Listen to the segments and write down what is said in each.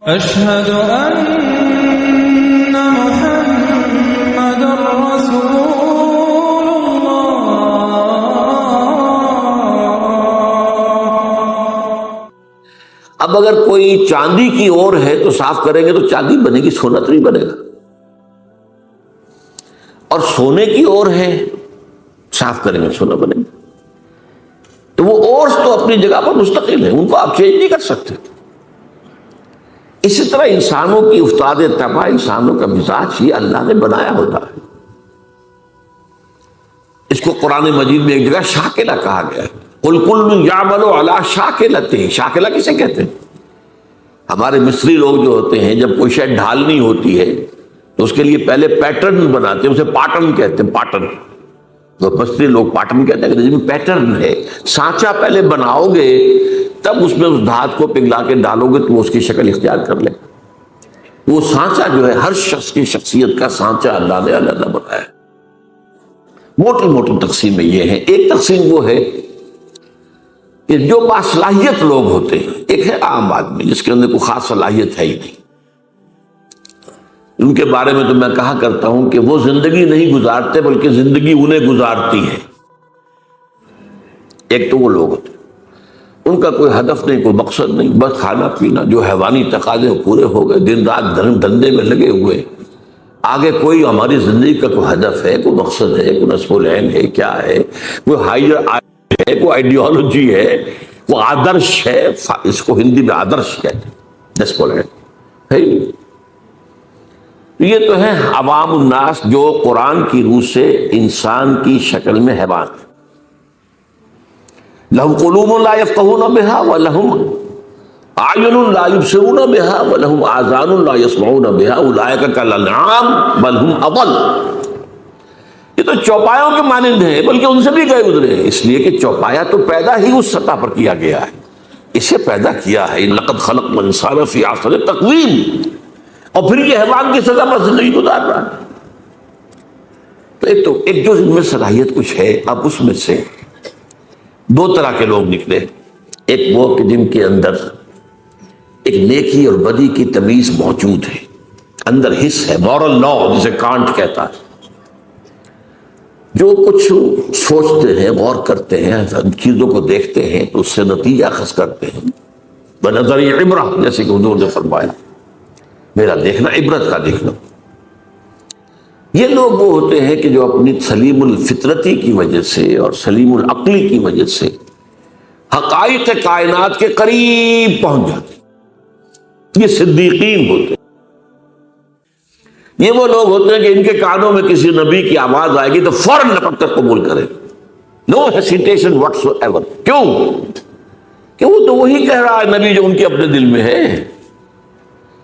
أشهد أن محمد رسول الله۔ اب اگر کوئی چاندی کی اور ہے تو صاف کریں گے تو چاندی بنے گی، سونا تو نہیں بنے گا، اور سونے کی اور ہے صاف کریں گے سونا بنے گا۔ تو وہ اور تو اپنی جگہ پر مستقل ہے، ان کو آپ چینج نہیں کر سکتے۔ اسی طرح انسانوں کی افتاد طبع، انسانوں کا مزاج یہ اللہ نے بنایا ہوتا ہے۔ اس کو قرآن مجید میں ایک جگہ شاکلہ کہا گیا ہے، قل کل یعمل علی شاکلتہ۔ شاکلہ کسے کہتے ہیں؟ ہمارے مصری لوگ جو ہوتے ہیں جب کوئی شے ڈھالنی ہوتی ہے تو اس کے لیے پہلے پیٹرن بناتے ہیں، اسے پاٹرن کہتے ہیں، پاٹرن۔ تو مصری لوگ پاٹرن کہتے ہیں کہ جس میں پیٹرن ہے، سانچہ پہلے بناؤ گے تب اس میں اس دھات کو پگھلا کے ڈالو گے تو وہ اس کی شکل اختیار کر لے۔ وہ سانچہ جو ہے ہر شخص کی شخصیت کا سانچہ اللہ نے علیحدہ بنایا ہے۔ موٹی موٹی تقسیمیں یہ ہیں۔ ایک تقسیم وہ ہے کہ جو باصلاحیت لوگ ہوتے ہیں، ایک ہے عام آدمی جس کے اندر کوئی خاص صلاحیت ہے ہی نہیں، ان کے بارے میں تو میں کہا کرتا ہوں کہ وہ زندگی نہیں گزارتے بلکہ زندگی انہیں گزارتی ہے۔ ایک تو وہ لوگ ہوتے ہیں ان کا کوئی ہدف نہیں، کوئی مقصد نہیں، بس کھانا پینا، جو حیوانی تقاضے پورے ہو گئے، دن رات دھندے میں لگے ہوئے، آگے کوئی ہماری زندگی کا کوئی ہدف ہے، کوئی مقصد ہے، کوئی نصب العین ہے، کیا ہے، کوئی ہائر ہے، کوئی آئیڈیالوجی ہے، کوئی آدرش ہے، اس کو ہندی میں آدرش کہتے ہیں، نصب العین ہے۔ یہ تو ہے عوام الناس جو قرآن کی روح سے انسان کی شکل میں حیوان ہے۔ لَهُمْ قُلُوبٌ لَا يَفْقَهُونَ بِهَا وَلَهُمْ أَعْيُنٌ لَا يُبْصِرُونَ بِهَا وَلَهُمْ آذَانٌ لَا يَسْمَعُونَ بِهَا أُولَٰئِكَ كَالْأَنْعَامِ بَلْ هُمْ أَضَلُّ۔ یہ تو چوپایوں کے مانند ہیں بلکہ ان سے بھی گئے گزرے ہیں، اس لیے کہ چوپایا تو پیدا ہی اس سطح پر کیا گیا ہے، اسے پیدا کیا ہے، لَقَدْ خَلَقْنَا الْإِنسَانَ فِي أَحْسَنِ تَقْوِيمٍ، اور پھر یہ حیوان کی سزا پر زندگی گزار رہا ہے۔ تو ایک جو ان میں صلاحیت کچھ ہے، اب اس میں سے دو طرح کے لوگ نکلے۔ ایک وہ کہ جن کے اندر ایک نیکی اور بدی کی تمیز موجود ہے، اندر حص ہے، مورل لا جسے کانٹ کہتا ہے، جو کچھ سوچتے ہیں، غور کرتے ہیں، چیزوں کو دیکھتے ہیں تو اس سے نتیجہ اخذ کرتے ہیں۔ بنظر عبرہ، جیسے کہ حضور نے فرمایا، میرا دیکھنا عبرت کا دیکھنا۔ یہ لوگ وہ ہوتے ہیں کہ جو اپنی سلیم الفطرتی کی وجہ سے اور سلیم العقلی کی وجہ سے حقائق کائنات کے قریب پہنچ جاتے ہیں۔ یہ صدیقین ہوتے ہیں۔ یہ وہ لوگ ہوتے ہیں کہ ان کے کانوں میں کسی نبی کی آواز آئے گی تو فوراً لپک کر قبول کریں، نو ہیسیٹیشن واٹس ایور۔ کیوں؟ کہ وہ تو وہی کہہ رہا ہے نبی جو ان کے اپنے دل میں ہے۔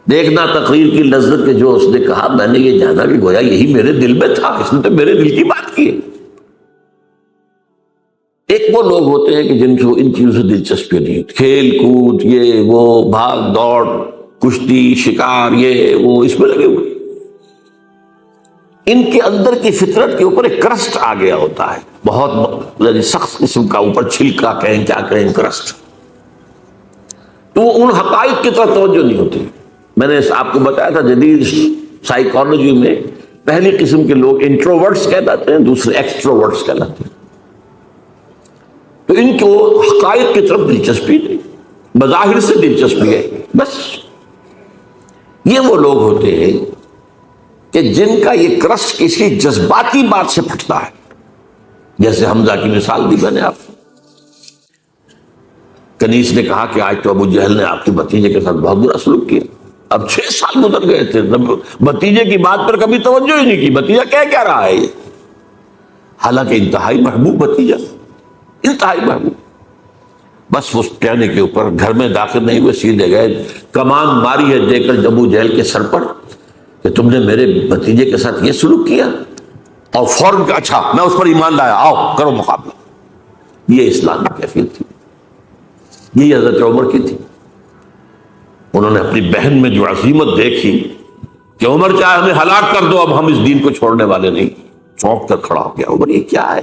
دیکھنا تقریر کی لذت کے جو اس نے کہا، میں نے یہ جانا کہ گویا یہی میرے دل میں تھا، اس نے تو میرے دل کی بات کی ہے۔ ایک وہ لوگ ہوتے ہیں کہ جن کو ان چیزوں سے دلچسپی نہیں، کھیل کود، یہ وہ، بھاگ دوڑ، کشتی، شکار، یہ وہ، اس میں لگے ہوئے۔ ان کے اندر کی فطرت کے اوپر ایک کرسٹ آ گیا ہوتا ہے، بہت سخت قسم کا، اوپر چھلکا کہیں کیا کہیں، کرسٹ۔ تو ان حقائق کی طرف توجہ نہیں ہوتی۔ میں نے آپ کو بتایا تھا جدید سائیکالوجی میں پہلی قسم کے لوگ انٹروورٹس کہلاتے ہیں، دوسرے ایکسٹروورٹس کہلاتے ہیں۔ تو ان کو حقائق کی طرف دلچسپی نہیں، بظاہر سے دلچسپی ہے بس۔ یہ وہ لوگ ہوتے ہیں کہ جن کا یہ کرسٹ کسی جذباتی بات سے پھٹتا ہے، جیسے حمزہ کی مثال دی میں نے آپ کو۔ کنیز نے کہا کہ آج تو ابو جہل نے آپ کے بھتیجے کے ساتھ بہت برا سلوک کیا۔ اب 6 سال گزر گئے تھے، بھتیجے کی بات پر کبھی توجہ ہی نہیں کی، بھتیجا کیا رہا ہے یہ، حالانکہ انتہائی محبوب بھتیجا، انتہائی محبوب۔ بس وہ کہنے کے اوپر گھر میں داخل نہیں ہوئے، سیدھے گئے، کمان ماری ہے دے کر ابو جہل کے سر پر کہ تم نے میرے بھتیجے کے ساتھ یہ سلوک کیا، اور فوراً کہ اچھا میں اس پر ایمان لایا، آؤ کرو مقابلہ۔ یہ اسلام کی کیفیت تھی، یہ حضرت عمر کی تھی۔ انہوں نے اپنی بہن میں جو عظیمت دیکھی کہ عمر چاہے ہمیں ہلاک کر دو، اب ہم اس دین کو چھوڑنے والے نہیں، چونک کر کھڑا ہو گیا۔ عمر یہ کیا ہے،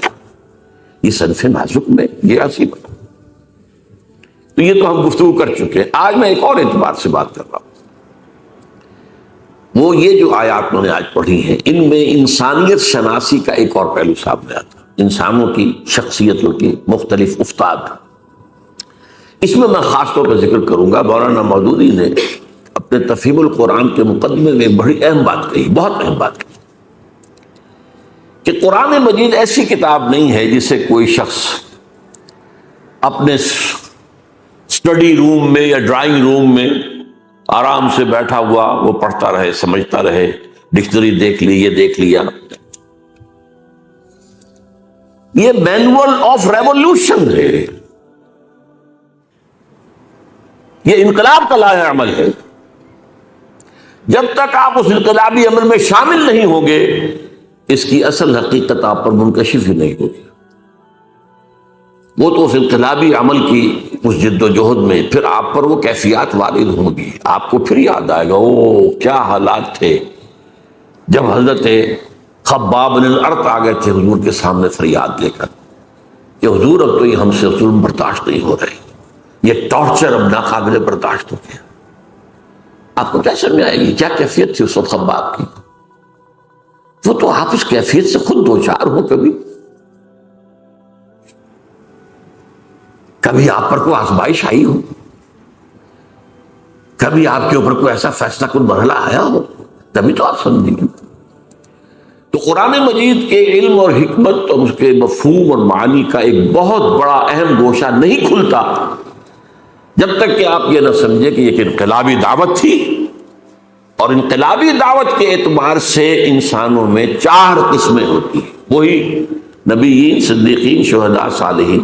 یہ صنف نازک میں یہ عظیمت۔ تو یہ تو ہم گفتگو کر چکے ہیں۔ آج میں ایک اور اعتبار سے بات کر رہا ہوں تو یہ جو آیات میں نے آج پڑھی ہیں ان میں انسانیت شناسی کا ایک اور پہلو سامنے آتا ہے، انسانوں کی شخصیتوں کی مختلف افتاد۔ اس میں خاص طور پر ذکر کروں گا، مولانا مودودی نے اپنے تفہیم القرآن کے مقدمے میں بڑی اہم بات کہی، بہت اہم بات کہی، کہ قرآن مجید ایسی کتاب نہیں ہے جسے کوئی شخص اپنے اسٹڈی روم میں یا ڈرائنگ روم میں آرام سے بیٹھا ہوا وہ پڑھتا رہے، سمجھتا رہے، ڈکشنری دیکھ لی، یہ دیکھ لیا۔ یہ مینول آف ریولوشن ہے، یہ انقلاب کا لائحہ عمل ہے۔ جب تک آپ اس انقلابی عمل میں شامل نہیں ہوں گے اس کی اصل حقیقت آپ پر منکشف ہی نہیں ہوگی۔ وہ تو اس انقلابی عمل کی اس جد و جہد میں پھر آپ پر وہ کیفیات وارد ہوں گی، آپ کو پھر یاد آئے گا او کیا حالات تھے جب حضرت خباب بن الارت آ گئے تھے حضور کے سامنے فریاد لے کر کہ حضور اب تو یہ ہم سے ظلم برداشت نہیں ہو رہے، یہ ٹارچر اب ناقابل برداشت ہو گیا۔ آپ کو کیا سمجھ آئے گی کیا کیفیت تھی اس وقت خباب کی؟ وہ تو آپ اس کیفیت سے خود دوچار ہو، کبھی آپ پر کوئی آزمائش آئی ہو، کبھی آپ کے اوپر کوئی ایسا فیصلہ کن مرحلہ آیا ہو، تبھی تو آپ سمجھیں گے۔ تو قرآن مجید کے علم اور حکمت اور اس کے مفہوم اور معانی کا ایک بہت بڑا اہم گوشہ نہیں کھلتا جب تک کہ آپ یہ نہ سمجھے کہ یہ انقلابی دعوت تھی، اور انقلابی دعوت کے اعتبار سے انسانوں میں 4 قسمیں ہوتی ہیں، وہی نبیین، صدیقین، شہداء، صالحین۔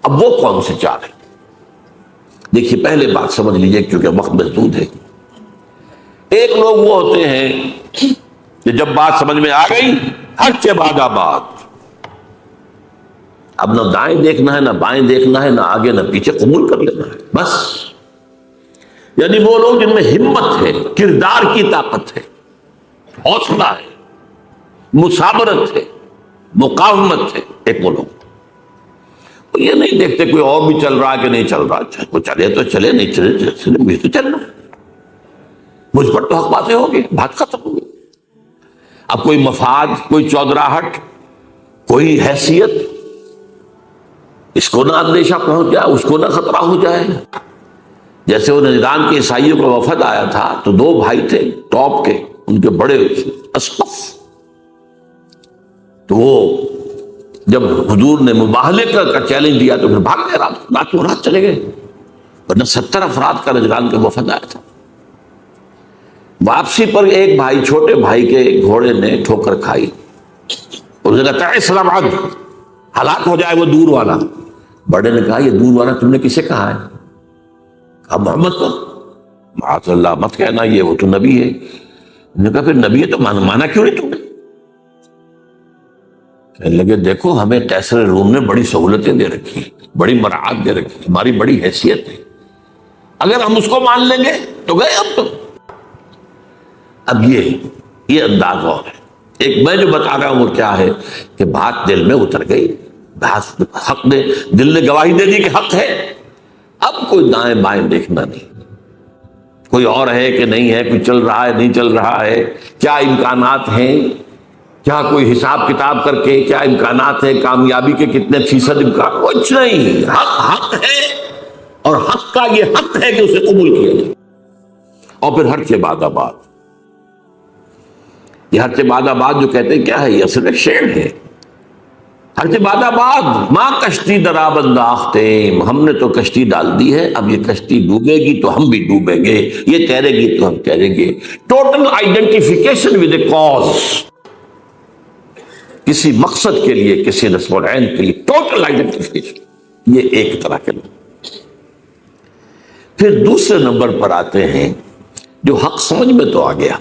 اب وہ کون سے 4 ہیں؟ دیکھیے پہلے بات سمجھ لیجئے کیونکہ وقت محدود ہے۔ ایک لوگ وہ ہوتے ہیں کہ جب بات سمجھ میں آ گئی حق کے بعد بات، اب نہ دائیں دیکھنا ہے، نہ بائیں دیکھنا ہے، نہ آگے نہ پیچھے، قبول کر لینا ہے بس۔ یعنی وہ لوگ جن میں ہمت ہے، کردار کی طاقت ہے، حوصلہ ہے، مثابرت ہے، مقاومت ہے، ایک وہ لوگ یہ نہیں دیکھتے کوئی اور بھی چل رہا کہ نہیں چل رہا، وہ چلے تو چلے، نہیں چلے مجھے تو چلنا، مجھ پر تو حق باتیں ہو گئی، بات ختم ہو گئی۔ اب کوئی مفاد، کوئی چودراہٹ، کوئی حیثیت، اس کو نہ اندیشہ پہنچ جائے، اس کو نہ خطرہ ہو جائے۔ جیسے وہ نجران کے عیسائیوں کا وفد آیا تھا تو 2 بھائی تھے ٹاپ کے، ان کے بڑے اسقف، تو وہ جب حضور نے مباہلے کا چیلنج دیا تو پھر بھاگ گئے، رات چلے گئے، ورنہ 70 افراد کا نجران کا وفد آیا تھا۔ واپسی پر ایک بھائی، چھوٹے بھائی کے گھوڑے نے ٹھوکر کھائی، اس نے کہا اسلام عد، ہلاک ہو جائے وہ دور والا۔ بڑے نے کہا یہ دور والا تم نے کسے کہا ہے؟ کہا محمد کو۔ معاذ اللہ مت کہنا، یہ وہ تو نبی ہے۔ انہوں نے کہا پھر نبی ہے تو مانا کیوں نہیں تم نے؟ کہنے لگے دیکھو ہمیں قیصر روم نے بڑی سہولتیں دے رکھی، بڑی مراعات دے رکھی، ہماری بڑی حیثیت ہے، اگر ہم اس کو مان لیں گے تو گئے ہم تو۔ اب یہ انداز اور ہے۔ ایک میں جو بتا رہا ہوں وہ کیا ہے کہ بات دل میں اتر گئی، حق نے، دل نے گواہی دے دی کہ حق ہے، اب کوئی دائیں بائیں دیکھنا نہیں، کوئی اور ہے کہ نہیں ہے، کوئی چل رہا ہے نہیں چل رہا ہے، کیا امکانات ہیں، کیا کوئی حساب کتاب کر کے کیا امکانات ہیں، کامیابی کے کتنے فیصد امکان، کچھ نہیں، حق ہے، اور حق کا یہ حق ہے کہ اسے قبول کیا جائے۔ اور پھر ہر کے بعد آباد، یہ ہر کے بعد آباد جو کہتے ہیں کیا ہے، یہ اصل ایک شعر ہے۔ ہر کے بعد آباد، ماں کشتی دراب انداختیم، ہم نے تو کشتی ڈال دی ہے، اب یہ کشتی ڈوبے گی تو ہم بھی ڈوبیں گے، یہ تیرے گی تو ہم تیریں گے۔ Total identification with a cause, کسی مقصد کے لیے، کسی نصب العین کے لیے ٹوٹل آئیڈینٹیفیکیشن، یہ ایک طرح کے لوگ۔ پھر دوسرے نمبر پر آتے ہیں جو حق سمجھ میں تو آ گیا،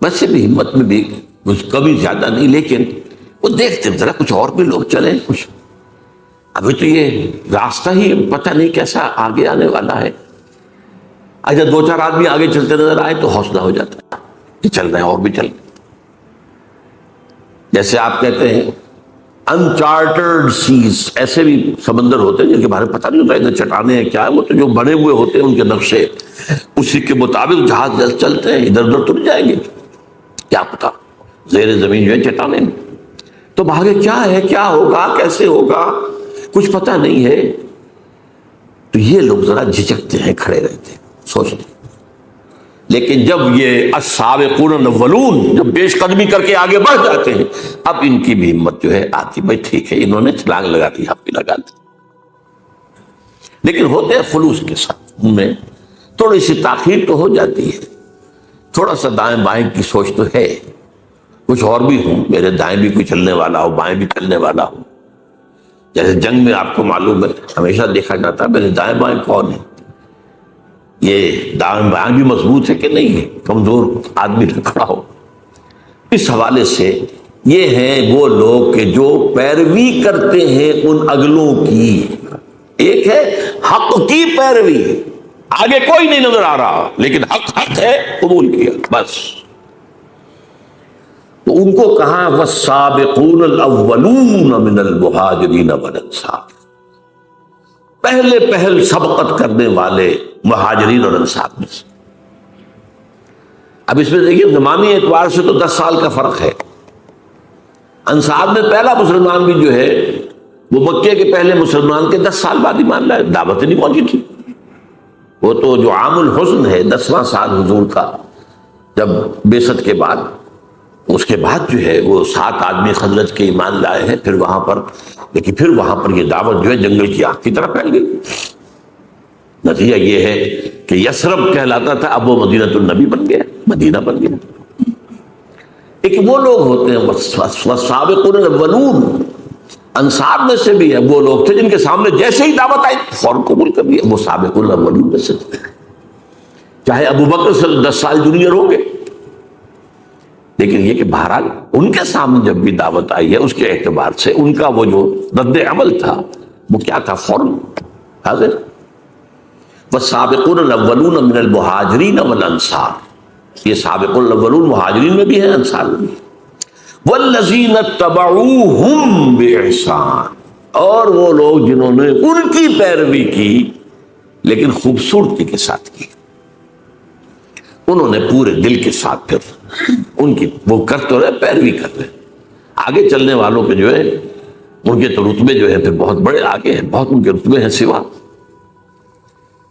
ویسے بھی ہمت میں بھی کچھ کمی زیادہ نہیں، لیکن وہ دیکھتے ہیں ذرا کچھ اور بھی لوگ چلیں، کچھ ابھی تو یہ راستہ ہی پتہ نہیں کیسا آگے آنے والا ہے۔ اچھا 2-4 آدمی آگے چلتے نظر آئے تو حوصلہ ہو جاتا ہے کہ چل رہے ہیں اور بھی چل رہے ہیں۔ جیسے آپ کہتے ہیں انچارٹرڈ سیز، ایسے بھی سمندر ہوتے ہیں جن کے بارے میں پتہ نہیں ہوتا ادھر چٹانیں ہیں کیا ہے، وہ تو جو بنے ہوئے ہوتے ہیں ان کے نقشے اسی کے مطابق جہاز چلتے ہیں، ادھر ادھر تو نہیں جائیں گے، کیا پتا زیر زمین جو ہے چٹانیں، تو آگے کیا ہے، کیا ہوگا، کیسے ہوگا، کچھ پتہ نہیں ہے. تو یہ لوگ ذرا جھجکتے ہیں، کھڑے رہتے ہیں، سوچتے ہیں. لیکن جب یہ السابقون الاولون جب پیش قدمی کر کے آگے بڑھ جاتے ہیں، اب ان کی بھی ہمت جو ہے آتی، بھائی ٹھیک ہے انہوں نے چھلانگ لگا دی، ہم بھی لگا دی. لیکن ہوتے ہیں خلوص کے ساتھ، ان میں تھوڑی سی تاخیر تو ہو جاتی ہے، تھوڑا سا دائیں بائیں کی سوچ تو ہے، کچھ اور بھی ہوں، میرے دائیں بھی کوئی چلنے والا ہو، بائیں بھی چلنے والا ہو. جیسے جنگ میں آپ کو معلوم ہے ہمیشہ دیکھا جاتا ہے میرے دائیں بائیں کون ہے، یہ دائیں بائیں بھی مضبوط ہے کہ نہیں ہے، کمزور آدمی نہ کھڑا ہو. اس حوالے سے یہ ہیں وہ لوگ کہ جو پیروی کرتے ہیں ان اگلوں کی. ایک ہے حق کی پیروی، آگے کوئی نہیں نظر آ رہا لیکن حق حق ہے، قبول کیا بس. تو ان کو کہا والسابقون الاولون من المہاجرین والانصار، پہلے پہل سبقت کرنے والے مہاجرین اور انصار میں سے. اب اس میں دیکھیے زمانی اعتبار سے تو 10 سال کا فرق ہے. انصار میں پہلا مسلمان بھی جو ہے وہ مکے کے پہلے مسلمان کے 10 سال بعد ایمان لائے، دعوت نہیں پہنچی تھی. وہ تو جو عام الحزن ہے 10واں سال حضور کا جب بعثت کے بعد، اس کے بعد جو ہے وہ 7 آدمی خزرج کے ایمان لائے ہیں. پھر وہاں پر لیکن پھر وہاں پر یہ دعوت جو ہے جنگل کی آگ کی طرح پھیل گئی. نتیجہ یہ ہے کہ یثرب کہلاتا تھا، اب وہ مدینۃ النبی بن گیا، مدینہ بن گیا. ایک وہ لوگ ہوتے ہیں والسابقون الاولون، انصار میں سے بھی ہے وہ لوگ تھے جن کے سامنے جیسے ہی دعوت آئی فوراً قبول کر لیا، وہ سابقون الاولون میں سے تھے. چاہے ابو بکر سے 10 سال جونیئر ہوں گے، لیکن یہ کہ بہرحال ان کے سامنے جب بھی دعوت آئی ہے اس کے اعتبار سے ان کا وہ جو رد عمل تھا وہ کیا تھا، فوراً حاضر. والسابقون الاولون من المہاجرین والانصار، یہ سابقون الاولون مہاجرین میں بھی ہیں، انصار میں بھی ہیں. والذین اتبعوہم باحسان، اور وہ لوگ جنہوں نے ان کی پیروی کی لیکن خوبصورتی کے ساتھ کی، انہوں نے پورے دل کے ساتھ پھر ان کی وہ کر تو رہے، پیروی کر رہے. آگے چلنے والوں کے جو ہے ان کے تو رتبے جو ہے پھر بہت بڑے آگے ہیں، بہت ان کے رتبے ہیں سوا.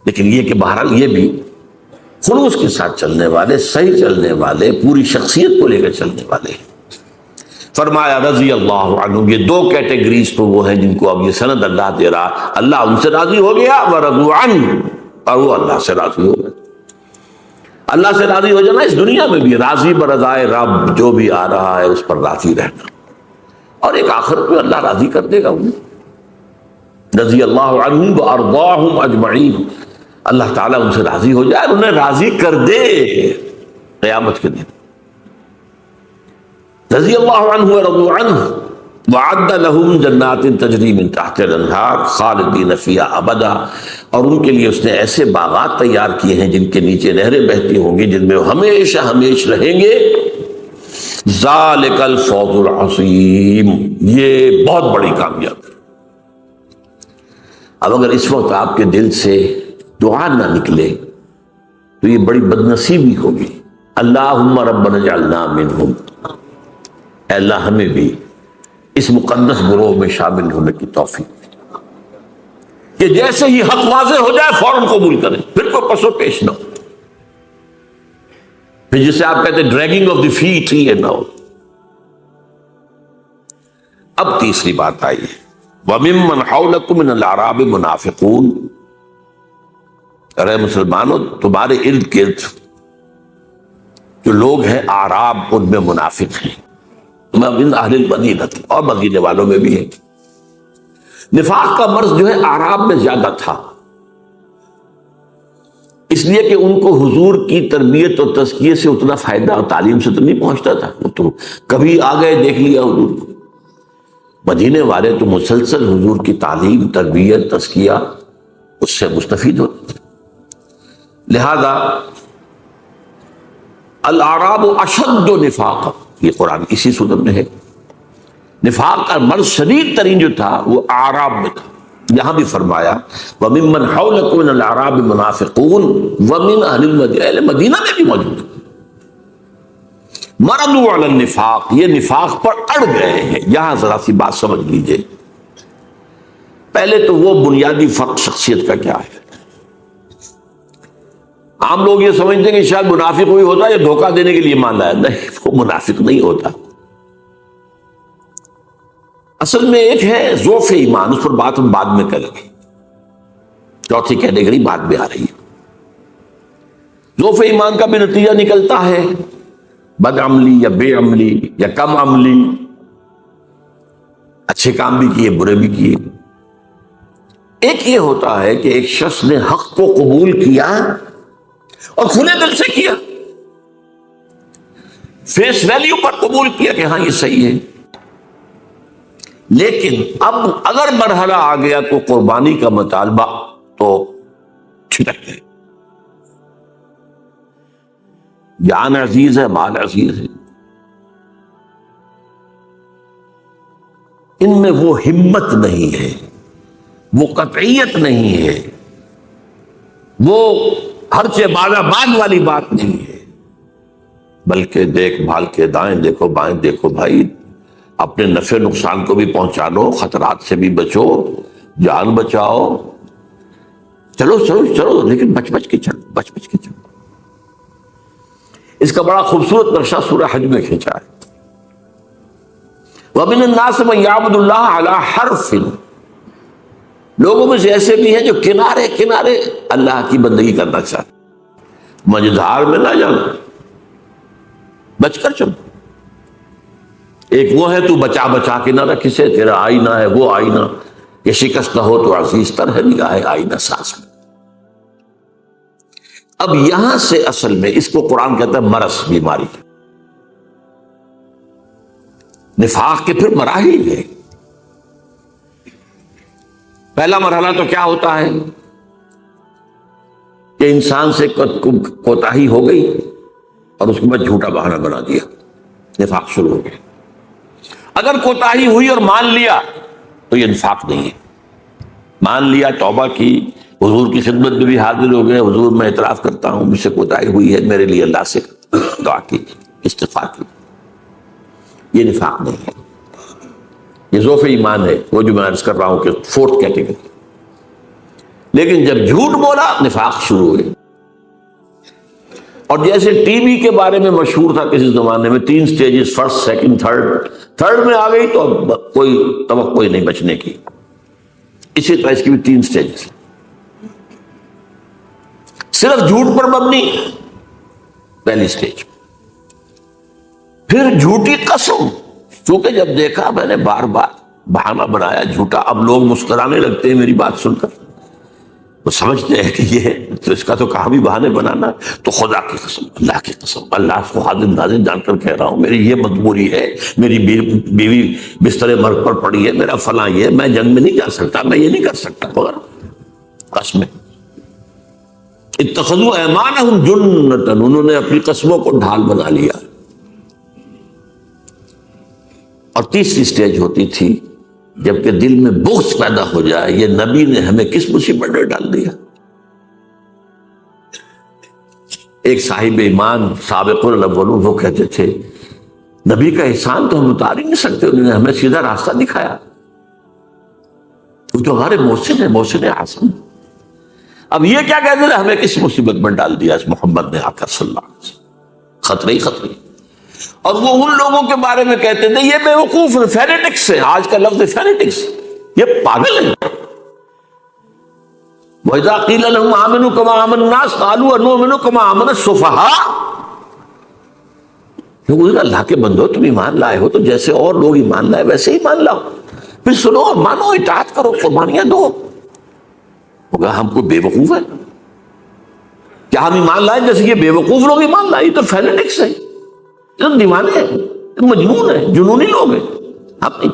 لیکن یہ کہ بہرحال یہ بھی خلوص کے ساتھ چلنے والے، صحیح چلنے والے، پوری شخصیت کو لے کر چلنے والے. فرمایا رضی اللہ عنہ، یہ 2 کیٹیگریز تو وہ ہیں جن کو اب یہ سند اللہ دے رہا، اللہ ان سے راضی ہو گیا، ورضوا عنہ، اور وہ اللہ سے راضی ہو گئے. اللہ سے راضی ہو جانا اس دنیا میں بھی، راضی برضائے رب، جو بھی آ رہا ہے اس پر راضی رہنا، اور ایک آخرت میں اللہ راضی کر دے گا انہیں. رضی اللہ عنہم وارضاہم اجمعین، اللہ تعالیٰ ان سے راضی ہو جائے، انہیں راضی کر دے قیامت کے دن. رضی اللہ عنہ ورضوا عنہ وعد لهم جنات تجری من تحت الانہار خالدین فیہا ابدا، اور ان کے لیے اس نے ایسے باغات تیار کیے ہیں جن کے نیچے نہریں بہتی ہوں گی، جن میں وہ ہمیشہ ہمیشہ رہیں گے. ذالک الفوز العظیم، یہ بہت بڑی کامیابی. اب اگر اس وقت آپ کے دل سے دعا نہ نکلے تو یہ بڑی بدنصیبی ہوگی. اللہم ربنا اجعلنا منہم، اے اللہ ہمیں بھی اس مقدس گروہ میں شامل ہونے کی توفیق کہ جیسے ہی حق واضح ہو جائے فوراً قبول کریں، پھر کوئی پس و پیش نہ ہو، پھر جسے آپ کہتے ہیں ڈریگنگ آف دی فیٹ ہی نہ ہو. اب تیسری بات آئی ہے وَمِمَّنْ حَوْلَكُمْ مِنَ الْأَعْرَابِ مُنَافِقُونَ، ارے مسلمانوں تمہارے ارد گرد جو لوگ ہیں اعراب ان میں منافق ہیں. من اہل المدینہ، اور مدینے والوں میں بھی ہے. نفاق کا مرض جو ہے اعراب میں زیادہ تھا، اس لیے کہ ان کو حضور کی تربیت اور تزکیے سے اتنا فائدہ اور تعلیم سے تو نہیں پہنچتا تھا. وہ تو کبھی آ گئے دیکھ لیا حضور کو. مدینے والے تو مسلسل حضور کی تعلیم، تربیت، تزکیہ اس سے مستفید ہوتے تھے. لہذا الاعراب اشد نفاقا، یہ قرآن اسی صورت میں ہے. نفاق کا مرض شدید ترین جو تھا وہ اعراب میں تھا. یہاں بھی فرمایا وَمِمَّنْ حَوْلَكُمْ مِنَ الْأَعْرَابِ مُنَافِقُونَ وَمِنْ أَهْلِ الْمَدِينَةِ، اہل مدینہ میں بھی موجود ہیں. مَرَضُوا عَلَى النِّفَاقِ، یہ نفاق پر اڑ گئے ہیں. یہاں ذرا سی بات سمجھ لیجئے. پہلے تو وہ بنیادی فرق شخصیت کا کیا ہے. عام لوگ یہ سمجھتے ہیں کہ شاید منافق کوئی ہوتا ہے یا دھوکہ دینے کے لیے مان لایا. نہیں، وہ منافق نہیں ہوتا. اصل میں ایک ہے ضعف ایمان، اس پر بات ہم بعد میں کریں گے، چوتھی کیٹیگری بعد میں آ رہی ہے. ضعف ایمان کا بھی نتیجہ نکلتا ہے بد عملی یا بے عملی یا کم عملی، اچھے کام بھی کیے برے بھی کیے. ایک یہ ہوتا ہے کہ ایک شخص نے حق کو قبول کیا اور کھلے دل سے کیا، فیس ویلیو پر قبول کیا کہ ہاں یہ صحیح ہے. لیکن اب اگر مرحلہ آ گیا تو قربانی کا مطالبہ تو چھٹک گئے. جان عزیز ہے، مال عزیز ہے. ان میں وہ ہمت نہیں ہے، وہ قطعیت نہیں ہے، وہ ہرچے بالا باد والی بات نہیں ہے، بلکہ دیکھ بھال کے دائیں دیکھو بائیں دیکھو بھائی، اپنے نفع نقصان کو بھی پہنچا لو، خطرات سے بھی بچو، جان بچاؤ، چلو چلو چلو، لیکن بچ بچ کے چلو، بچ بچ کے چلو. اس کا بڑا خوبصورت نقشہ سورہ حج میں کھینچا ہے. وَمِنَ النَّاسِ مَن يَعْبُدُ اللَّهَ عَلَى حَرْفٍ، لوگوں میں سے ایسے بھی ہیں جو کنارے کنارے اللہ کی بندگی کرنا چاہتے. مجدھار میں نہ جانا، بچ کر چلو. ایک وہ ہے تو بچا بچا کے نہ رکھ اسے، تیرا آئینہ ہے وہ آئینہ کہ شکست نہ ہو تو عزیز تر ہے نگاہ آئینہ ساز میں. اب یہاں سے اصل میں اس کو قرآن کہتا ہے مرض، بیماری. نفاق کے پھر مراحل ہے. پہلا مرحلہ تو کیا ہوتا ہے کہ انسان سے کوتاہی ہو گئی اور اس کے بعد جھوٹا بہانہ بنا دیا، نفاق شروع ہو گیا. اگر کوتاہی ہوئی اور مان لیا تو یہ نفاق نہیں ہے. مان لیا، توبہ کی، حضور کی خدمت میں بھی حاضر ہو گئے، حضور میں اعتراف کرتا ہوں مجھ سے کوتاہی ہوئی ہے، میرے لیے اللہ سے دعا کی، استغفار کی، یہ نفاق نہیں ہے. یہ ضعف ایمان ہے، وہ جو میں عرض کر رہا ہوں کہ فورتھ کیٹیگری. لیکن جب جھوٹ بولا نفاق شروع ہوئے. اور جیسے ٹی وی کے بارے میں مشہور تھا کسی زمانے میں 3 سٹیجز، فرسٹ سیکنڈ تھرڈ میں آ گئی تو اب کوئی توقع نہیں بچنے کی. اسی طرح اس کی بھی 3 سٹیجز، صرف جھوٹ پر مبنی پہلی سٹیج، پھر جھوٹی قسم. چونکہ جب دیکھا میں نے بار بار بہانہ بنایا جھوٹا، اب لوگ مسکرانے لگتے ہیں میری بات سن کر، وہ سمجھتے ہیں کہ یہ تو اس کا تو کہاں بھی بہانے بنانا. تو خدا کی قسم، اللہ کی قسم، اللہ کو حاضر ناظر جان کر کہہ رہا ہوں، میری یہ مجبوری ہے، میری بیوی بستر مرگ پر پڑی ہے، میرا فلاں یہ، میں جنگ میں نہیں جا سکتا، میں یہ نہیں کر سکتا، مگر قسمیں. اتخذوا ایمانہم جنۃ، انہوں نے اپنی قسموں کو ڈھال بنا لیا. اور تیسری سٹیج ہوتی تھی جبکہ دل میں بغض پیدا ہو جائے، یہ نبی نے ہمیں کس مصیبت میں ڈال دیا. ایک صاحب ایمان سابقون الاولون وہ کہتے تھے نبی کا احسان تو ہم اتار ہی نہیں سکتے، انہوں نے ہمیں سیدھا راستہ دکھایا، وہ تو ہمارے محسن ہے، محسن اعظم. اب یہ کیا کہتے تھے، ہمیں کس مصیبت میں ڈال دیا اس محمد نے آ کر صلی اللہ علیہ وسلم، خطرے ہی خطرے. اور وہ ان لوگوں کے بارے میں کہتے تھے یہ بے وقوف فینیٹکس ہے. آج کا لفظ فینیٹکس، یہ پاگل ہے. وَإِذَا قِيلَ لَهُمْ آمِنُوا كَمَا آمَنَ النَّاسُ قَالُوا أَنُؤْمِنُ كَمَا آمَنَ السُّفَهَاءُ. اللہ کے بندو تم ایمان لائے ہو تو جیسے اور لوگ ایمان لائے ویسے ایمان لاؤ، پھر سنو اور مانو، اطاعت کرو، قربانیاں دو. ہوگا ہم کو بے وقوف ہے کیا ہم ایمان لائے جیسے یہ بے وقوف لوگ ایمان لائے؟ یہ تو فینیٹکس ہے، یہ دیوانے ہیں، مجنون ہے، جنونی لوگ ہیں. ہم نہیں.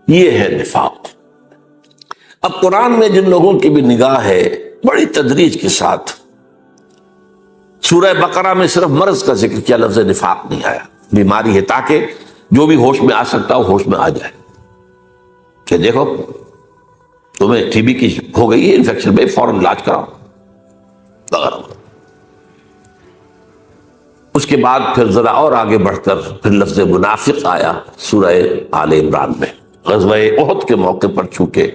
یہ ہے نفاق. اب قرآن میں جن لوگوں کی بھی نگاہ ہے بڑی تدریج کے ساتھ، سورہ بقرہ میں صرف مرض کا ذکر کیا، لفظ نفاق نہیں آیا، بیماری ہے، تاکہ جو بھی ہوش میں آ سکتا ہو ہوش میں آ جائے کہ دیکھو تمہیں ٹی بی کی ہو گئی ہے انفیکشن میں، فوراً علاج کراؤ وغیرہ۔ اس کے بعد پھر ذرا اور آگے بڑھ کر پھر لفظ منافق آیا سورہ آل عمران میں۔ غزوہ احد کے موقع پر چونکہ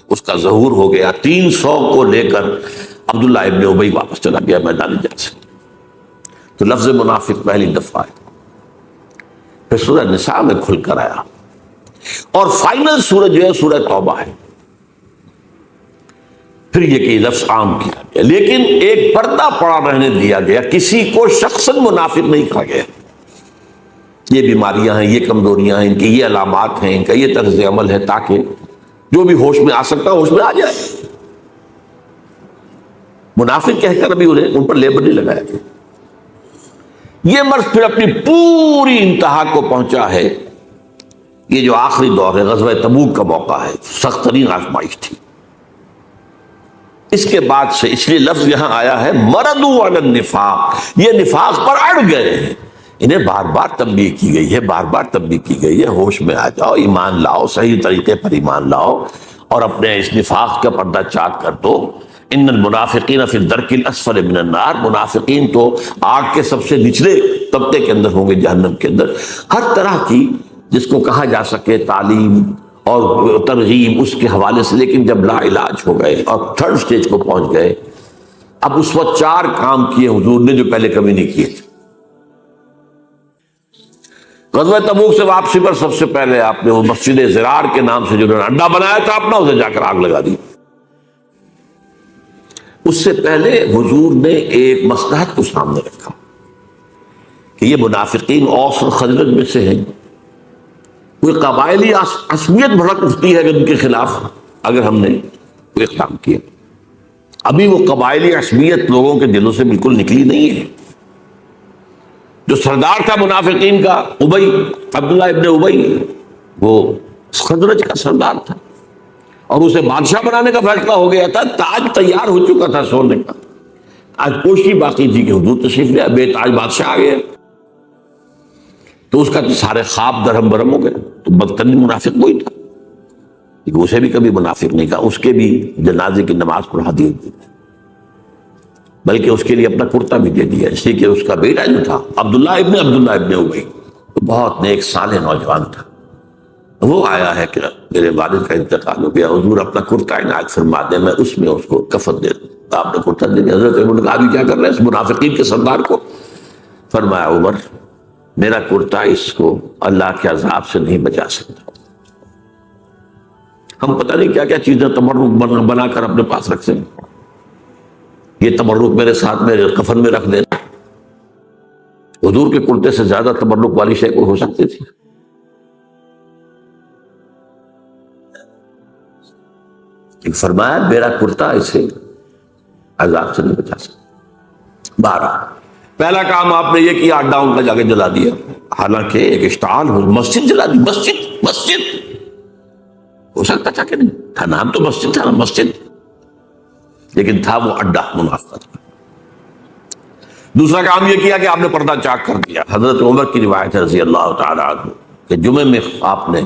اس کا ظہور ہو گیا، 300 کو لے کر عبداللہ ابن ابی واپس چلا گیا میدان جنگ سے، تو لفظ منافق پہلی دفعہ ہے۔ پھر سورہ نساء میں کھل کر آیا، اور فائنل سورہ جو ہے سورہ توبہ ہے۔ پھر یہ کہ لفظ عام کیا گیا، لیکن ایک پردہ پڑا رہنے دیا گیا، کسی کو شخصاً منافق نہیں کہا گیا۔ یہ بیماریاں ہیں، یہ کمزوریاں ہیں، ان کی یہ علامات ہیں، ان کا یہ طرز عمل ہے، تاکہ جو بھی ہوش میں آ سکتا ہوش میں آ جائے۔ منافق کہہ کر ابھی ان پر لیبل نہیں لگایا گیا۔ یہ مرض پھر اپنی پوری انتہا کو پہنچا ہے، یہ جو آخری دور ہے غزوہ تبوک کا موقع ہے، سخت ترین آزمائش تھی۔ اس کے بعد سے اس لیے لفظ یہاں آیا ہے مردوا علی النفاق، یہ نفاق پر اڑ گئے ہیں، انہیں بار بار تنبیہ کی گئی ہے، بار بار تنبیہ کی گئی ہے، ہوش میں آ جاؤ، ایمان لاؤ، صحیح طریقے پر ایمان لاؤ، اور اپنے اس نفاق کا پردہ چاک کر دو۔ ان المنافقین فی الدرک الاسفل من النار، منافقین تو آگ کے سب سے نچلے طبقے کے اندر ہوں گے، جہنم کے اندر۔ ہر طرح کی جس کو کہا جا سکے تعلیم اور ترغیب اس کے حوالے سے، لیکن جب لا علاج ہو گئے اور تھرڈ سٹیج کو پہنچ گئے، اب اس وقت 4 کام کیے حضور نے جو پہلے کبھی نہیں کیے تھے۔ غزوہ تبوک سے واپسی پر سب سے پہلے آپ نے وہ مسجد زرار کے نام سے جو انہوں نے اڈا بنایا تھا اپنا، اسے جا کر آگ لگا دی۔ اس سے پہلے حضور نے ایک مصلحت کو سامنے رکھا کہ یہ منافقین اوس اور خزرج میں سے ہیں، کوئی قبائلی عصبیت بھڑک اٹھتی ہے ان کے خلاف اگر ہم نے کوئی اقدام کیا۔ ابھی وہ قبائلی عصبیت لوگوں کے دلوں سے بالکل نکلی نہیں ہے۔ جو سردار تھا منافقین کا ابی، عبداللہ ابن ابی، وہ خزرج کا سردار تھا، اور اسے بادشاہ بنانے کا فیصلہ ہو گیا تھا، تاج تیار ہو چکا تھا سونے کا، آج کوشش باقی تھی کہ حضور تشریف لے، بے تاج بادشاہ آ گیا، تو اس کا تو سارے خواب درہم برہم ہو گئے۔ تو بدترین منافق وہی تھا، اسے بھی کبھی منافق نہیں کہا، اس کے بھی جنازے کی نماز پڑھا دی، بلکہ اس کے لیے اپنا کرتا بھی دے دیا، اس لیے کہ اس کا بیٹا جو تھا عبداللہ ابن ابی، بہت نیک صالح نوجوان تھا، وہ آیا ہے کہ میرے والد کا انتقال ہو گیا، حضور اپنا کرتا عنایت فرما دیں، میں اس میں اس کو کفن دے دوں۔ آپ نے کرتا دے دیا۔ حضرت عمر نے کہا ابھی کیا کر رہے ہیں اس منافقین کے سردار کو؟ فرمایا عمر میرا کرتا اس کو اللہ کے عذاب سے نہیں بچا سکتا۔ ہم پتہ نہیں کیا کیا چیزیں تبرک بنا کر اپنے پاس رکھتے ہیں، یہ تبرک میرے ساتھ میرے کفن میں رکھ دینا۔ حضور کے کرتے سے زیادہ تبرک والی شے کوئی ہو سکتی تھی؟ فرمایا میرا کرتا اسے عذاب سے نہیں بچا سکتا۔ 12 پہلا کام آپ نے یہ کیا، اڈا ان کا جا کے جلا دیا، حالانکہ ایک اشتعال ہو، مسجد جلا دی، مسجد ہو سکتا تھا کہ نہیں تھا، نام تو مسجد تھا نا، مسجد، لیکن تھا وہ اڈا منافقت کا۔ دوسرا کام یہ کیا کہ آپ نے پردہ چاک کر دیا۔ حضرت عمر کی روایت ہے رضی اللہ تعالی عنہ کہ جمعے میں آپ نے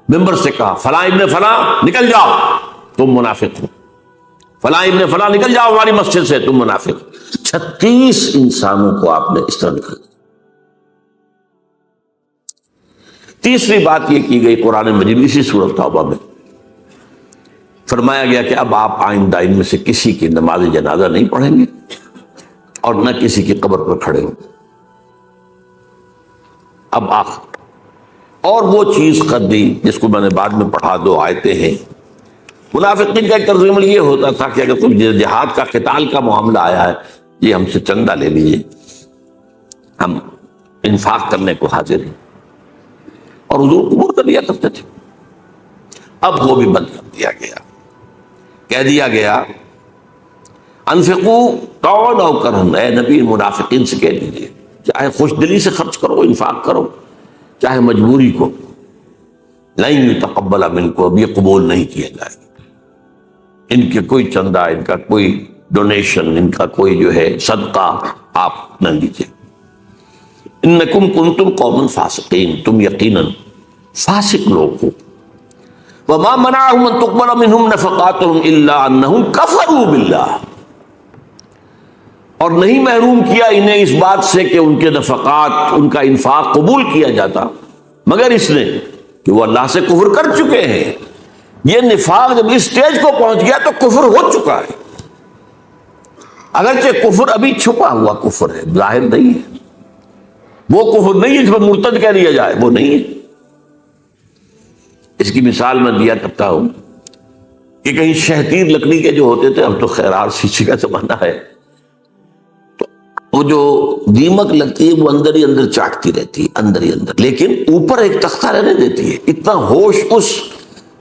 ممبر سے کہا فلاں ابن فلاں نکل جاؤ تم منافق ہو، فلاں ابن فلاں نکل جاؤ ہماری مسجد سے تم منافق۔ 36 انسانوں کو آپ نے اس طرح نکل دیا۔ تیسری بات یہ کی گئی قرآن مجید اسی سورۃ توبہ میں فرمایا گیا کہ اب آپ آئندہ ان میں سے کسی کی نماز جنازہ نہیں پڑھیں گے اور نہ کسی کی قبر پر کھڑے ہوں گے۔ اب آخر اور وہ چیز کر دی جس کو میں نے بعد میں پڑھا، 2 آیتیں ہیں۔ منافقین کا ایک طرز عمل یہ ہوتا تھا کہ اگر کوئی جہاد کا قتال کا معاملہ آیا ہے، یہ ہم سے چندہ لے لیجیے، ہم انفاق کرنے کو حاضر ہیں، اور حضور قبول کر لیا کرتے تھے۔ اب وہ بھی بند کر دیا گیا، کہہ دیا گیا انفقوا طوعا او کرہا، اے نبی منافقین سے کہہ دیجیے چاہے خوش دلی سے خرچ کرو، انفاق کرو، چاہے مجبوری کو، لن یتقبل منکم، اب یہ قبول نہیں کیا جائے گا۔ ان کے کوئی چندہ، ان کا کوئی ڈونیشن، ان کا کوئی جو ہے صدقہ آپ نہ لیجیے۔ انکم کنتم قوما فاسقین، تم یقیناً فاسق لوگ ہو. وما منعهم ان تقبل منهم نفقاتهم الا انهم كفروا بالله، اور نہیں محروم کیا انہیں اس بات سے کہ ان کے نفقات، ان کا انفاق قبول کیا جاتا، مگر اس نے کہ وہ اللہ سے کفر کر چکے ہیں. یہ نفاق جب اس سٹیج کو پہنچ گیا تو کفر ہو چکا ہے. اگرچہ کفر ابھی چھپا ہوا کفر ہے، ظاہر نہیں ہے، وہ کفر نہیں ہے جس پر مرتد کہہ دیا جائے، وہ نہیں ہے. اس کی مثال میں دیا کرتا ہوں کہ کہیں شہتیر لکڑی کے جو ہوتے تھے، اب تو خیرات شیشے کا زمانہ ہے، تو وہ جو دیمک لگتی ہے وہ اندر ہی اندر چاٹتی رہتی ہے، اندر ہی اندر، لیکن اوپر ایک تختہ رہنے دیتی ہے. اتنا ہوش اس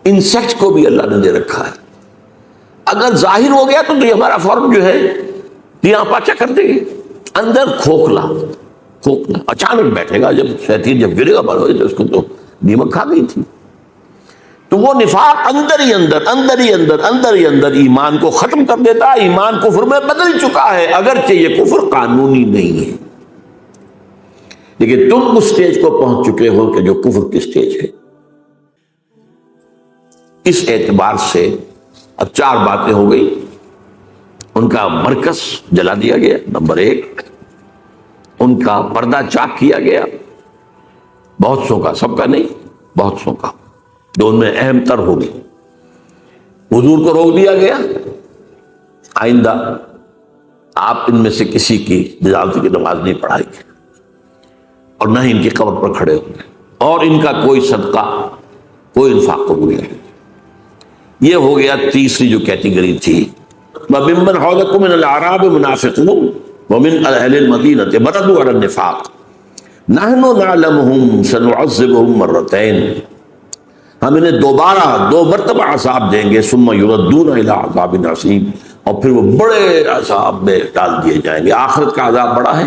انسیکٹ کو بھی اللہ نے دے رکھا ہے. اگر ظاہر ہو گیا تو یہ ہمارا فارم جو ہے یہاں پاچا کر دے گی، اندر کھوکھلا کھوکھلا اچانک بیٹھے گا. جب شہتیر جب گرے گا بڑھ تو اس کو تو دیمک کھا گئی تھی. تو وہ نفاق اندر ہی اندر اندر ہی اندر اندر ہی اندر ایمان کو ختم کر دیتا ہے. ایمان کفر میں بدل چکا ہے، اگرچہ یہ کفر قانونی نہیں ہے، لیکن تم اس سٹیج کو پہنچ چکے ہو کہ جو کفر کی سٹیج ہے. اس اعتبار سے اب 4 باتیں ہو گئی. ان کا مرکز جلا دیا گیا، نمبر 1. ان کا پردہ چاک کیا گیا، بہت سو کا، سب کا نہیں، بہت سو کا، جو ان میں اہم تر ہوگی. حضور کو روک دیا گیا، آئندہ آپ ان میں سے کسی کی جنازے کی نماز نہیں پڑھائیں گے اور نہ ہی ان کی قبر پر کھڑے ہوں گے، اور ان کا کوئی صدقہ، کوئی انفاق قبول نہیں. یہ ہو گیا تیسری جو کیٹیگری تھی. وَمِمَّنْ حَوْلَكُم مِّنَ الْأَعْرَابِ مُنَافِقُونَ وَمِنْ أَهْلِ الْمَدِينَةِ مَرَدُوا عَلَى النِّفَاقِ نَحْنُ نَعْلَمُهُمْ سَنُعَذِّبُهُمْ مَرَّتَيْنِ، ہم انہیں دوبارہ 2 مرتبہ عذاب دیں گے. ثُمَّ يُرَدُّونَ إِلَىٰ عَذَابٍ عَظِيمٍ، اور پھر وہ بڑے عذاب میں ڈال دیے جائیں گے. آخرت کا عذاب بڑا ہے،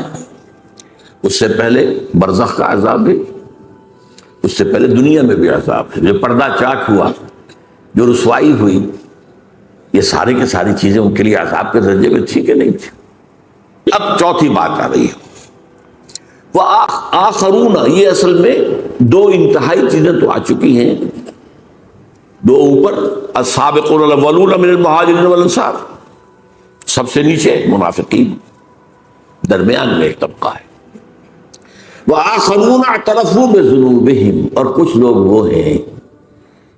اس سے پہلے برزخ کا عذاب ہے، اس سے پہلے دنیا میں بھی عذاب ہے. جو پردہ چاک ہوا، جو رسوائی ہوئی، یہ سارے کے ساری چیزیں ان کے لیے عذاب کے درجے میں تھی کہ نہیں تھی. اب چوتھی بات آ رہی ہے، وہ آخرون. یہ اصل میں 2 انتہائی چیزیں تو آ چکی ہیں. 2 اوپر، السابقون الاولون من المہاجرین والانصار، سب سے نیچے منافقین، درمیان میں ایک طبقہ ہے. وآخرون اعترفوا بذنوبہم، اور کچھ لوگ وہ ہیں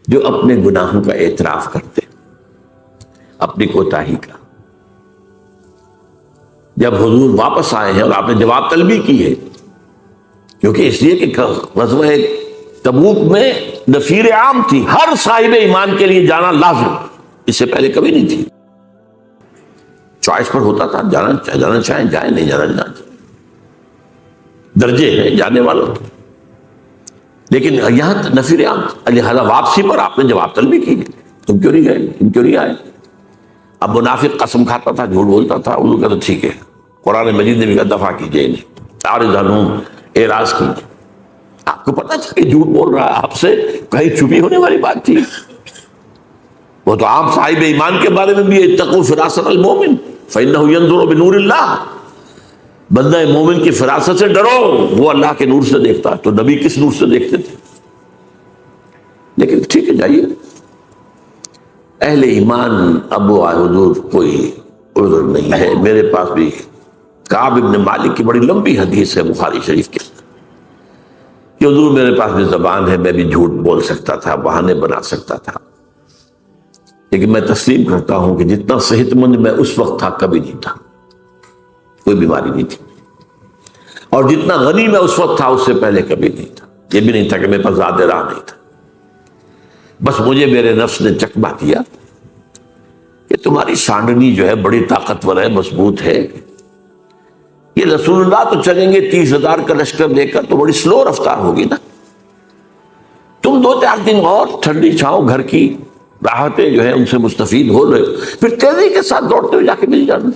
جو اپنے گناہوں کا اعتراف کرتے، اپنی کوتاہی کا. جب حضور واپس آئے ہیں اور آپ نے جواب طلبی کی ہے، کیونکہ اس لیے کہ غزوہ تبوک میں نفیر عام تھی، ہر صاحب ایمان کے لیے جانا لازم، اس سے پہلے کبھی نہیں تھی. چوائس پر ہوتا تھا، جانا چاہیں جائیں، نہیں جانا چاہیں، درجے ہیں جانے والوں کے. لیکن یہاں نفیر عام، لہذا واپسی پر آپ نے جواب طلبی کی، تم کیوں نہیں گئے، تم کیوں نہیں آئے. اب منافق قسم کھاتا تھا، جھوٹ بولتا تھا. انہوں نے کہا تو ٹھیک ہے، قرآن مجید نے بھی کہا دفع کیجئے انہیں، اعرض عنہم، اعراض کیجئے. آپ کو پتا تھا کہ جھوٹ بول رہا ہے، آپ سے کہیں چھپی ہونے والی بات تھی. وہ تو عام صاحب ایمان کے بارے میں بھی، اتقوا فراست المومن فإنہ ينظر بنور اللہ، بندہ مومن کی فراست سے ڈرو، وہ اللہ کے نور سے دیکھتا ہے. تو نبی کس نور سے دیکھتے تھے؟ لیکن ٹھیک ہے جائیے. اہل ایمان ابو حضور کوئی عذر نہیں ہے. میرے پاس بھی کعب ابن مالک کی بڑی لمبی حدیث ہے بخاری شریف کے، کہ حضور میرے پاس بھی زبان ہے، میں بھی جھوٹ بول سکتا تھا، بہانے بنا سکتا تھا، لیکن میں تسلیم کرتا ہوں کہ جتنا صحت مند میں اس وقت تھا کبھی نہیں تھا، کوئی بیماری نہیں تھی. اور جتنا غنی میں اس وقت تھا اس سے پہلے کبھی نہیں تھا. یہ بھی نہیں تھا کہ میرے پاس زیادہ راہ نہیں تھا. بس مجھے میرے نفس نے چکمہ دیا کہ تمہاری سانڈنی جو ہے بڑی طاقتور ہے، مضبوط ہے. یہ رسول اللہ تو چلیں گے 30,000 کا لشکر لے کر، تو بڑی سلو رفتار ہوگی نا. تم 2-4 دن اور ٹھنڈی چھاؤں، گھر کی راحتیں جو ہے ان سے مستفید ہو رہے، پھر تیزی کے ساتھ دوڑتے ہوئے جا کے مل جانا.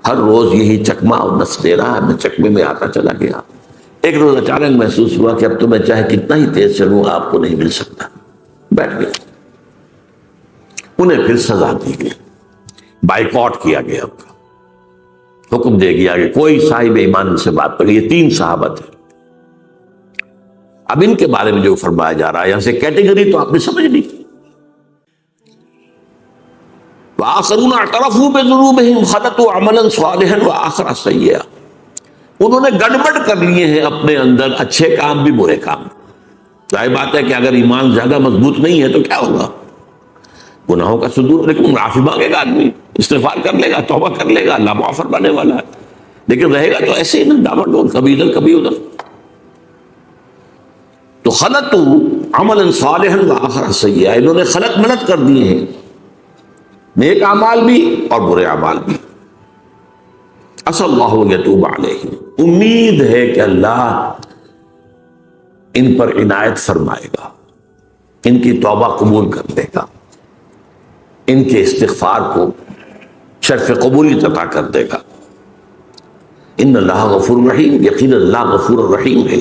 ہر روز یہی چکمہ اور نس دے رہا ہے، میں چکمے میں آتا چلا گیا. ایک روز اچانک محسوس ہوا کہ اب تو میں چاہے کتنا ہی تیز چلوں آپ کو نہیں مل سکتا. بیٹھ گئے. انہیں پھر سزا دی گئی، بائیکاٹ کیا گیا. حکم دے گیا کہ کوئی صاحب ایمان سے بات کرے. یہ 3 صحابہ تھے. اب ان کے بارے میں جو فرمایا جا رہا ہے یہاں سے کیٹیگری تو آپ نے سمجھ لی. وآخرون اعترفوا بذنوبہم خلطوا عملا صالحا وآخر سیئا. انہوں نے گڑبڑ کر لیے ہیں اپنے اندر اچھے کام بھی برے کام. ظاہر بات ہے کہ اگر ایمان زیادہ مضبوط نہیں ہے تو کیا ہوگا؟ گناہوں کا صدور. لیکن معافی مانگے گا آدمی, استغفار کر لے گا, توبہ کر لے گا, اللہ معاف فرمانے والا ہے. لیکن رہے گا تو ایسے ہی نا, ڈاما ڈول, کبھی ادھر کبھی ادھر. تو خلطوا عملا صالحا وآخر سیئا, انہوں نے خلط ملط کر دیے ہیں, نیک اعمال بھی اور برے اعمال بھی. عسى اللہ ان یتوب علیہم, امید ہے کہ اللہ ان پر عنایت فرمائے گا, ان کی توبہ قبول کر لے گا, ان کے استغفار کو شرف قبولیت عطا کر دے گا. ان اللہ غفور رحیم, یقین اللہ غفور رحیم ہے.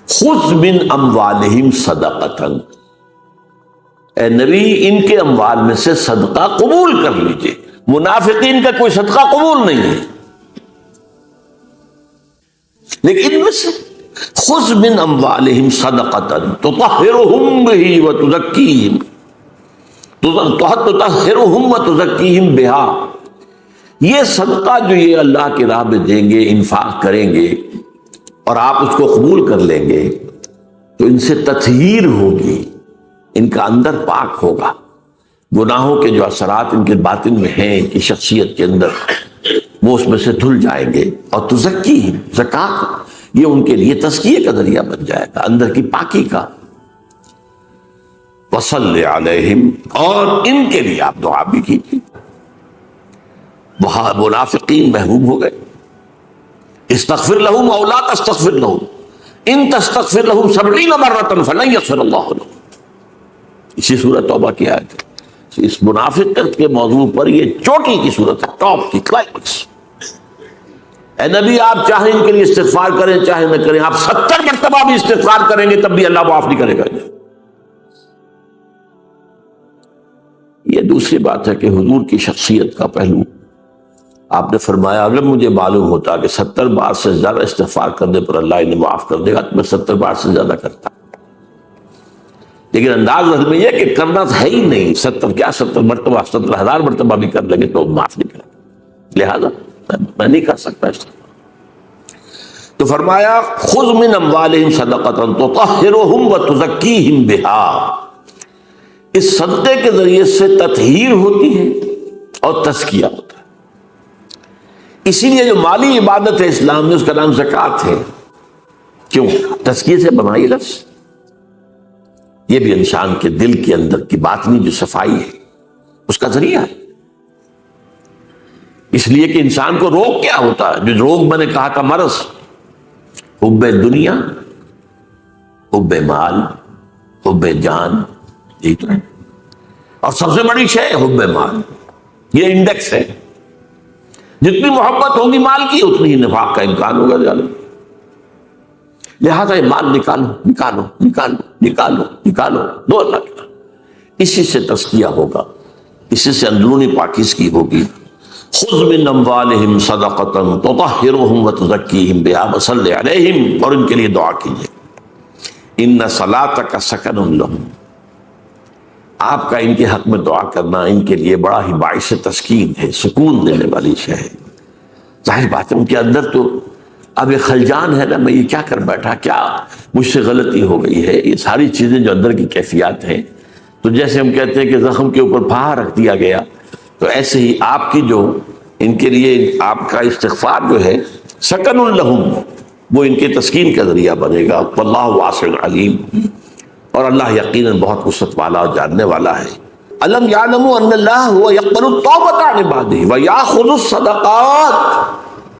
خذ من اموالہم صدقۃ, اے نبی ان کے اموال میں سے صدقہ قبول کر لیجئے. منافقین کا کوئی صدقہ قبول نہیں ہے, لیکن ان میں سے خذ من اموالہم صدقۃ تطہرہم بہ وتزکیہم, تطہرہم وتزکیہم بہا. یہ صدقہ جو یہ اللہ کی راہ میں دیں گے, انفاق کریں گے اور آپ اس کو قبول کر لیں گے تو ان سے تطہیر ہوگی, ان کا اندر پاک ہوگا. گناہوں کے جو اثرات ان کے باطن میں ہیں, ان کی شخصیت کے اندر, وہ اس میں سے دھل جائیں گے. اور تزکیہم, زکات یہ ان کے لیے تزکیے کا ذریعہ بن جائے گا, اندر کی پاکی کا. وصلی علیہم, اور ان کے لیے آپ دعا بھی کیجیے. وہاں منافقین محروم ہو گئے. استغفر لہم او لا تستغفر لہم ان تستغفر لہم 70 مرۃ فلن یغفر اللہ لہم. اسی سورۃ توبہ کی آیت ہے. اس منافقت کے موضوع پر یہ چوٹی کی صورت ہے, ٹاپ کی, کلائمیکس. اے نبی آپ چاہیں ان کے لیے استغفار کریں چاہے نہ کریں, آپ 70 مرتبہ بھی استغفار کریں گے تب بھی اللہ معاف نہیں کرے گا. یہ دوسری بات ہے کہ حضور کی شخصیت کا پہلو آپ نے فرمایا اگر مجھے معلوم ہوتا کہ 70 بار سے زیادہ استغفار کرنے پر اللہ انہیں معاف کر دے گا تو میں 70 بار سے زیادہ کرتا. لیکن انداز میں یہ کہ کرنا ہے ہی نہیں. 70 مرتبہ 70,000 مرتبہ بھی کر لیں گے تو معاف نہیں کرے, لہذا میں نہیں کر سکتا اس طرح. تو فرمایا خذ من اموالہم صدقۃ تطہرہم وتزکیہم بہا. اس صدقے کے ذریعے سے تطہیر ہوتی ہے اور تزکیہ ہوتا ہے. اسی لیے جو مالی عبادت ہے اسلام میں اس کا نام زکوٰۃ ہے. کیوں؟ تزکیے سے بنائی لفظ. یہ بھی انسان کے دل کے اندر کی باطنی جو صفائی ہے اس کا ذریعہ ہے. اس لیے کہ انسان کو روگ کیا ہوتا ہے, جو روگ میں نے کہا تھا مرض, حب دنیا, حب مال, حب جان, یہی تو ہے. اور سب سے بڑی شے حب مال, یہ انڈیکس ہے. جتنی محبت ہوگی مال کی اتنی ہی نفاق کا امکان ہوگا زیادہ. لہذا یہ مال نکالو نکالو نکالو نکالو نکالو, دو اللہ کے. اسی سے تزکیہ ہوگا, اسی سے اندرونی پاکیزگی ہوگی. خذ من اموالہم صدقۃ تطہرہم وتزکیہم بہا وصلی علیہم, اور ان کے لیے دعا کیجیے. ان صلاتک سکن لہم, آپ کا ان کے حق میں دعا کرنا ان کے لیے بڑا ہی باعث تسکین ہے, سکون دینے والی شے ہے. ظاہر بات ہے ان کے اندر تو اب یہ خلجان ہے نا, میں یہ کیا کر بیٹھا, کیا مجھ سے غلطی ہو گئی ہے. یہ ساری چیزیں جو اندر کی کیفیات ہیں, تو جیسے ہم کہتے ہیں کہ زخم کے اوپر پھاہا رکھ دیا گیا, تو ایسے ہی آپ کی جو ان کے لیے آپ کا استغفار جو ہے سکن لہم, وہ ان کے تسکین کا ذریعہ بنے گا. واللہ واسع علیم, اور اللہ یقیناً بہت وسعت والا اور جاننے والا ہے. الم یعلموا ان اللہ هو یقبل التوبۃ عن عبادہ ویأخذ الصدقات,